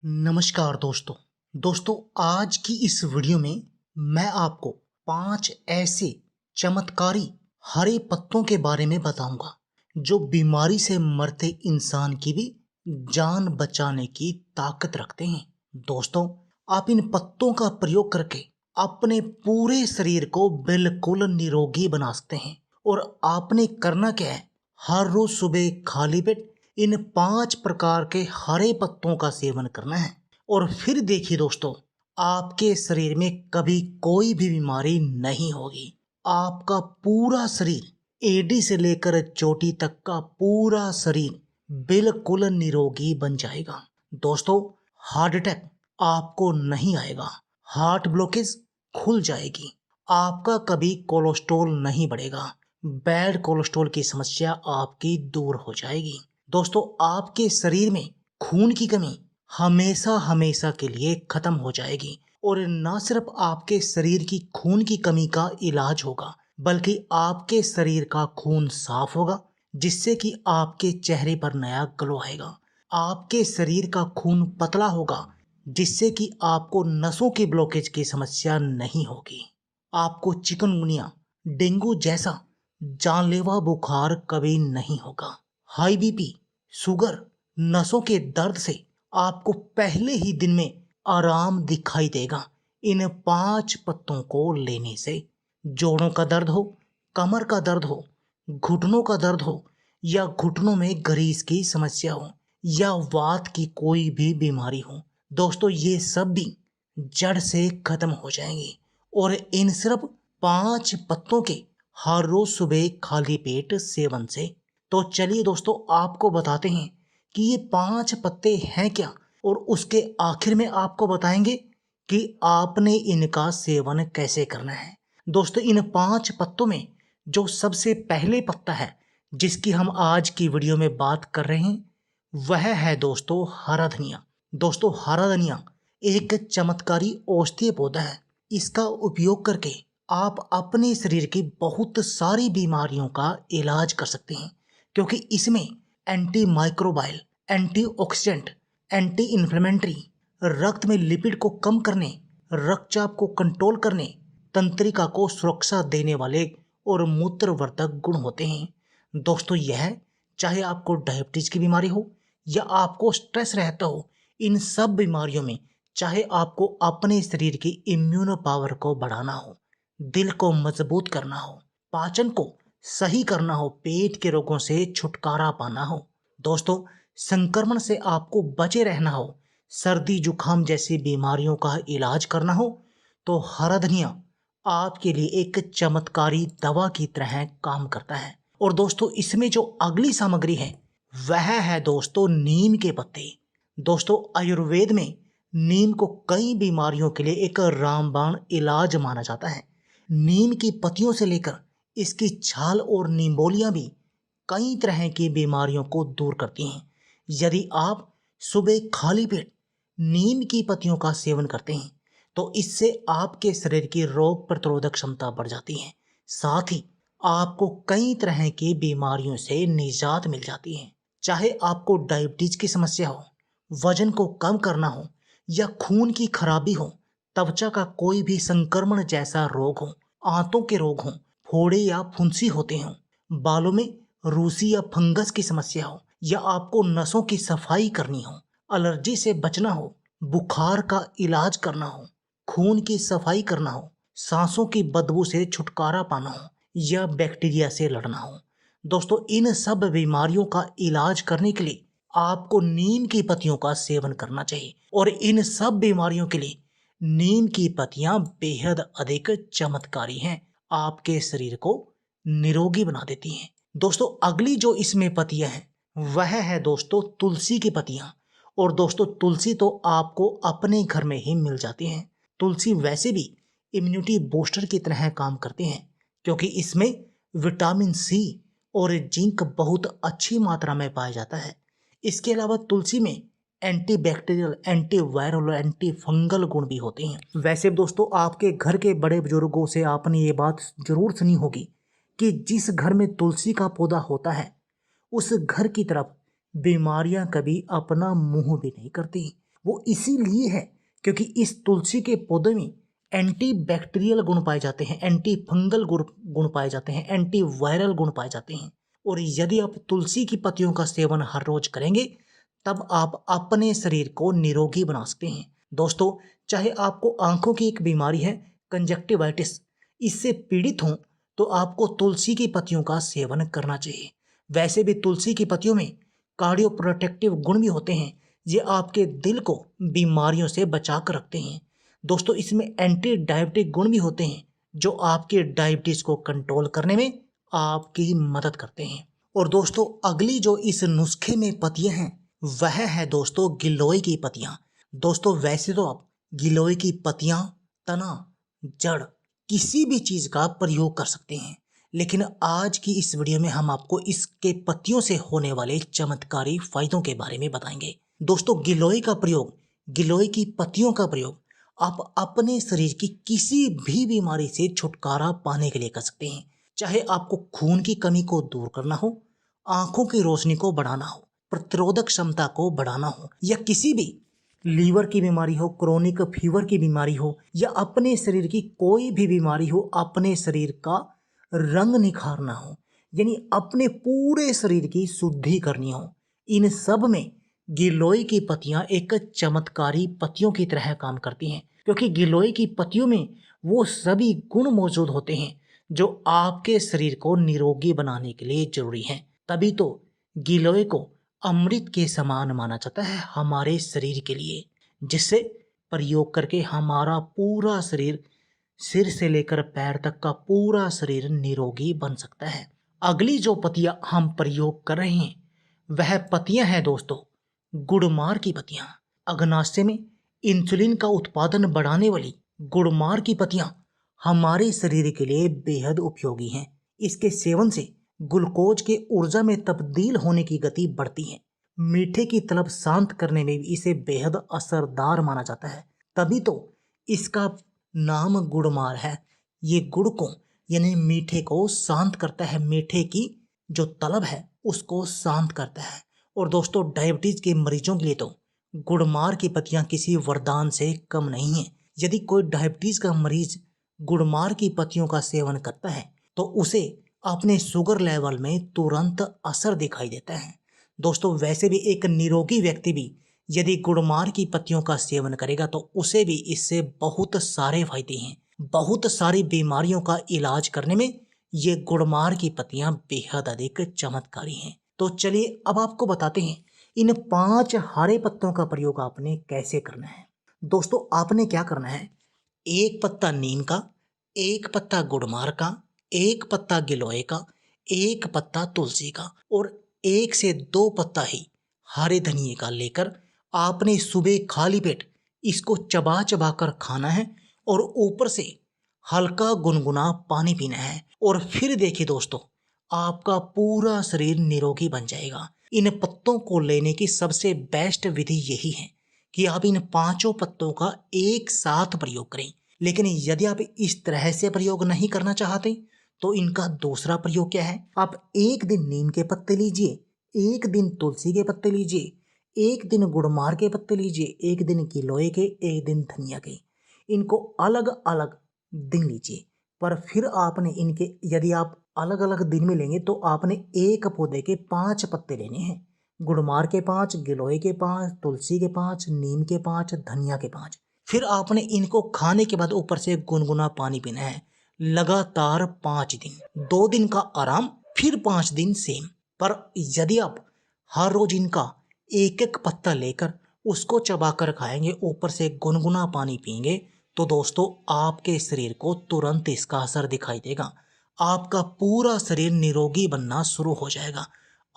नमस्कार दोस्तों आज की इस वीडियो में मैं आपको 5 ऐसे चमत्कारी हरे पत्तों के बारे में बताऊंगा जो बीमारी से मरते इंसान की भी जान बचाने की ताकत रखते हैं। दोस्तों, आप इन पत्तों का प्रयोग करके अपने पूरे शरीर को बिल्कुल निरोगी बना सकते हैं। और आपने करना क्या है, हर रोज सुबह खाली पेट इन 5 प्रकार के हरे पत्तों का सेवन करना है और फिर देखिए दोस्तों, आपके शरीर में कभी कोई भी बीमारी नहीं होगी। आपका पूरा शरीर एडी से लेकर चोटी तक का पूरा शरीर बिल्कुल निरोगी बन जाएगा। दोस्तों, हार्ट अटैक आपको नहीं आएगा, हार्ट ब्लॉकेज खुल जाएगी, आपका कभी कोलेस्ट्रॉल नहीं बढ़ेगा, बैड कोलेस्ट्रॉल की समस्या आपकी दूर हो जाएगी। दोस्तों, आपके शरीर में खून की कमी हमेशा हमेशा के लिए खत्म हो जाएगी। और न सिर्फ आपके शरीर की खून की कमी का इलाज होगा, बल्कि आपके शरीर का खून साफ होगा, जिससे कि आपके चेहरे पर नया ग्लो आएगा। आपके शरीर का खून पतला होगा, जिससे कि आपको नसों की ब्लॉकेज की समस्या नहीं होगी। आपको चिकनगुनिया, डेंगू जैसा जानलेवा बुखार कभी नहीं होगा। हाई बीपी, शुगर, नसों के दर्द से आपको पहले ही दिन में आराम दिखाई देगा इन 5 पत्तों को लेने से। जोड़ों का दर्द हो, कमर का दर्द हो, घुटनों का दर्द हो, या घुटनों में ग्रीस की समस्या हो, या वात की कोई भी बीमारी हो, दोस्तों ये सब भी जड़ से खत्म हो जाएंगे। और इन सिर्फ 5 पत्तों के हर रोज सुबह खाली पेट सेवन से। तो चलिए दोस्तों, आपको बताते हैं कि ये 5 पत्ते हैं क्या, और उसके आखिर में आपको बताएंगे कि आपने इनका सेवन कैसे करना है। दोस्तों, इन 5 पत्तों में जो सबसे पहले पत्ता है जिसकी हम आज की वीडियो में बात कर रहे हैं, वह है दोस्तों हरा धनिया। दोस्तों, हरा धनिया एक चमत्कारी औषधीय पौधा है। इसका उपयोग करके आप अपने शरीर की बहुत सारी बीमारियों का इलाज कर सकते हैं, क्योंकि इसमें anti microbial, antioxidant, anti inflammatory, रक्त में लिपिड को कम करने, रक्तचाप को कंट्रोल करने, तंत्रिका को सुरक्षा देने वाले और मूत्रवर्धक गुण होते हैं। दोस्तों, यह चाहे आपको डायबिटीज की बीमारी हो या आपको स्ट्रेस रहता हो, इन सब बीमारियों में, चाहे आपको अपने शरीर की इम्यूनो पावर को बढ़ाना हो, दिल को मजबूत करना हो, पाचन को सही करना हो, पेट के रोगों से छुटकारा पाना हो, दोस्तों संक्रमण से आपको बचे रहना हो, सर्दी जुकाम जैसी बीमारियों का इलाज करना हो, तो हरा धनिया आपके लिए एक चमत्कारी दवा की तरह काम करता है। और दोस्तों, इसमें जो अगली सामग्री है वह है दोस्तों नीम के पत्ते। दोस्तों, आयुर्वेद में नीम को कई बीमारियों के लिए एक रामबाण इलाज माना जाता है। नीम की पत्तियों से लेकर इसकी छाल और निम्बोलियां भी कई तरह की बीमारियों को दूर करती हैं। यदि आप सुबह खाली पेट नीम की पत्तियों का सेवन करते हैं, तो इससे आपके शरीर की रोग प्रतिरोधक क्षमता बढ़ जाती है। साथ ही आपको कई तरह की बीमारियों से निजात मिल जाती है। चाहे आपको डायबिटीज की समस्या हो, वजन को कम करना हो, या खून की खराबी हो, त्वचा का कोई भी संक्रमण जैसा रोग हो, आंतों के रोग हो, फोड़े या फुंसी होते हों, बालों में रूसी या फंगस की समस्या हो, या आपको नसों की सफाई करनी हो, एलर्जी से बचना हो, बुखार का इलाज करना हो, खून की सफाई करना हो, सांसों की बदबू से छुटकारा पाना हो, या बैक्टीरिया से लड़ना हो, दोस्तों इन सब बीमारियों का इलाज करने के लिए आपको नीम की पत्तियों का सेवन करना चाहिए। और इन सब बीमारियों के लिए नीम की पत्तियां बेहद अधिक चमत्कारी हैं, आपके शरीर को निरोगी बना देती हैं। दोस्तों, अगली जो इसमें पत्तियां हैं वह है दोस्तों तुलसी की पत्तियां। और दोस्तों, तुलसी तो आपको अपने घर में ही मिल जाती हैं। तुलसी वैसे भी इम्यूनिटी बूस्टर की तरह काम करती हैं, क्योंकि इसमें विटामिन सी और जिंक बहुत अच्छी मात्रा में पाया जाता है। इसके अलावा तुलसी में एंटी बैक्टीरियल, एंटी वायरल और एंटी फंगल गुण भी होते हैं। वैसे दोस्तों, आपके घर के बड़े बुजुर्गों से आपने ये बात जरूर सुनी होगी कि जिस घर में तुलसी का पौधा होता है, उस घर की तरफ बीमारियां कभी अपना मुंह भी नहीं करती। वो इसीलिए है क्योंकि इस तुलसी के पौधे में एंटी बैक्टीरियल गुण पाए जाते हैं, एंटी फंगल गुण पाए जाते हैं, एंटी वायरल गुण पाए जाते हैं। और यदि आप तुलसी की पत्तियों का सेवन हर रोज करेंगे तब आप अपने शरीर को निरोगी बना सकते हैं। दोस्तों, चाहे आपको आंखों की एक बीमारी है कंजक्टिवाइटिस, इससे पीड़ित हों तो आपको तुलसी की पत्तियों का सेवन करना चाहिए। वैसे भी तुलसी की पत्तियों में कार्डियो प्रोटेक्टिव गुण भी होते हैं, ये आपके दिल को बीमारियों से बचा कर रखते हैं। दोस्तों, इसमें एंटी डायबिटिक गुण भी होते हैं जो आपके डायबिटीज को कंट्रोल करने में आपकी मदद करते हैं। और दोस्तों, अगली जो इस नुस्खे में पत्तियां हैं वह है दोस्तों गिलोय की पत्तियां। दोस्तों, वैसे तो आप गिलोय की पत्तियां, तना, जड़ किसी भी चीज का प्रयोग कर सकते हैं, लेकिन आज की इस वीडियो में हम आपको इसके पत्तियों से होने वाले चमत्कारी फायदों के बारे में बताएंगे। दोस्तों, गिलोय का प्रयोग, गिलोय की पत्तियों का प्रयोग आप अपने शरीर की किसी भी बीमारी से छुटकारा पाने के लिए कर सकते हैं। चाहे आपको खून की कमी को दूर करना हो, आंखों की रोशनी को बढ़ाना हो, प्रतिरोधक क्षमता को बढ़ाना हो, या किसी भी लीवर की बीमारी हो, क्रोनिक फीवर की बीमारी हो, या अपने शरीर की कोई भी बीमारी हो, अपने शरीर का रंग निखारना हो, यानी अपने पूरे शरीर की शुद्धि करनी हो, इन सब में गिलोय की पत्तियां एक चमत्कारी पत्तियों की तरह काम करती हैं। क्योंकि गिलोय की पत्तियों में वो सभी गुण मौजूद होते हैं जो आपके शरीर को निरोगी बनाने के लिए जरूरी हैं। तभी तो गिलोय को अमृत के समान माना जाता है हमारे शरीर के लिए, जिससे प्रयोग करके हमारा पूरा शरीर, सिर से लेकर पैर तक का पूरा शरीर निरोगी बन सकता है। अगली जो पत्तियां हम प्रयोग कर रहे हैं वह पत्तियां हैं दोस्तों गुड़मार की पत्तियां। अग्नाशय में इंसुलिन का उत्पादन बढ़ाने वाली गुड़मार की पत्तियां हमारे शरीर के लिए बेहद उपयोगी हैं। इसके सेवन से ग्लूकोज के ऊर्जा में तब्दील होने की गति बढ़ती है। मीठे की तलब शांत करने में भी इसे बेहद असरदार माना जाता है। तभी तो इसका नाम गुड़मार है। ये गुड़ को यानी मीठे को शांत करता है, मीठे की जो तलब है उसको शांत करता है। और दोस्तों, डायबिटीज के मरीजों के लिए तो गुड़मार की पत्तियां किसी वरदान से कम नहीं है। यदि कोई डायबिटीज का मरीज गुड़मार की पत्तियों का सेवन करता है तो उसे अपने शुगर लेवल में तुरंत असर दिखाई देता है। दोस्तों, वैसे भी एक निरोगी व्यक्ति भी यदि गुड़मार की पत्तियों का सेवन करेगा तो उसे भी इससे बहुत सारे फायदे हैं। बहुत सारी बीमारियों का इलाज करने में ये गुड़मार की पत्तियां बेहद अधिक चमत्कारी हैं। तो चलिए अब आपको बताते हैं इन 5 हरे पत्तों का प्रयोग आपने कैसे करना है। दोस्तों, आपने क्या करना है, 1 पत्ता नीम का, 1 पत्ता गुड़मार का, 1 पत्ता गिलोय का, 1 पत्ता तुलसी का और 1 से 2 पत्ता ही हरे धनिए का लेकर आपने सुबह खाली पेट इसको चबा चबा कर खाना है और ऊपर से हल्का गुनगुना पानी पीना है। और फिर देखिए दोस्तों, आपका पूरा शरीर निरोगी बन जाएगा। इन पत्तों को लेने की सबसे बेस्ट विधि यही है कि आप इन 5 पत्तों का एक साथ प्रयोग करें। लेकिन यदि आप इस तरह से प्रयोग नहीं करना चाहते तो इनका दूसरा प्रयोग क्या है, आप एक दिन नीम के पत्ते लीजिए, एक दिन तुलसी के पत्ते लीजिए, एक दिन गुड़मार के पत्ते लीजिए, एक दिन गिलोय के, एक दिन धनिया के। इनको अलग अलग दिन लीजिए, पर फिर आपने इनके यदि आप अलग अलग दिन में लेंगे तो आपने एक पौधे के 5 पत्ते लेने हैं। गुड़मार के 5, गिलोय के 5, तुलसी के 5, नीम के 5, धनिया के 5। फिर आपने इनको खाने के बाद ऊपर से गुनगुना पानी पीना है लगातार 5 दिन। 2 दिन का आराम, फिर 5 दिन सेम। पर यदि आप हर रोज इनका एक एक पत्ता लेकर उसको चबाकर खाएंगे, ऊपर से गुनगुना पानी पिएंगे, तो दोस्तों आपके शरीर को तुरंत इसका असर दिखाई देगा। आपका पूरा शरीर निरोगी बनना शुरू हो जाएगा,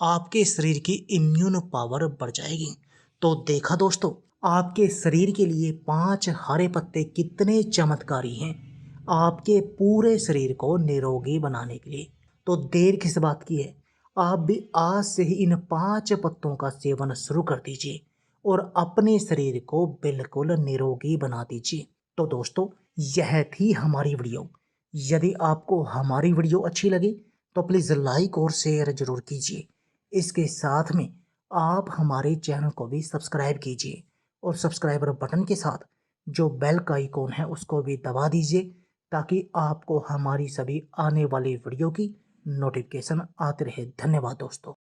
आपके शरीर की इम्यून पावर बढ़ जाएगी। तो देखा दोस्तों, आपके शरीर के लिए 5 हरे पत्ते कितने चमत्कारी हैं आपके पूरे शरीर को निरोगी बनाने के लिए। तो देर किस बात की है, आप भी आज से ही इन 5 पत्तों का सेवन शुरू कर दीजिए और अपने शरीर को बिल्कुल निरोगी बना दीजिए। तो दोस्तों, यह थी हमारी वीडियो। यदि आपको हमारी वीडियो अच्छी लगी तो प्लीज़ लाइक और शेयर जरूर कीजिए। इसके साथ में आप हमारे चैनल को भी सब्सक्राइब कीजिए और सब्सक्राइबर बटन के साथ जो बेल का आइकॉन है उसको भी दबा दीजिए, ताकि आपको हमारी सभी आने वाली वीडियो की नोटिफिकेशन आते रहे। धन्यवाद दोस्तों।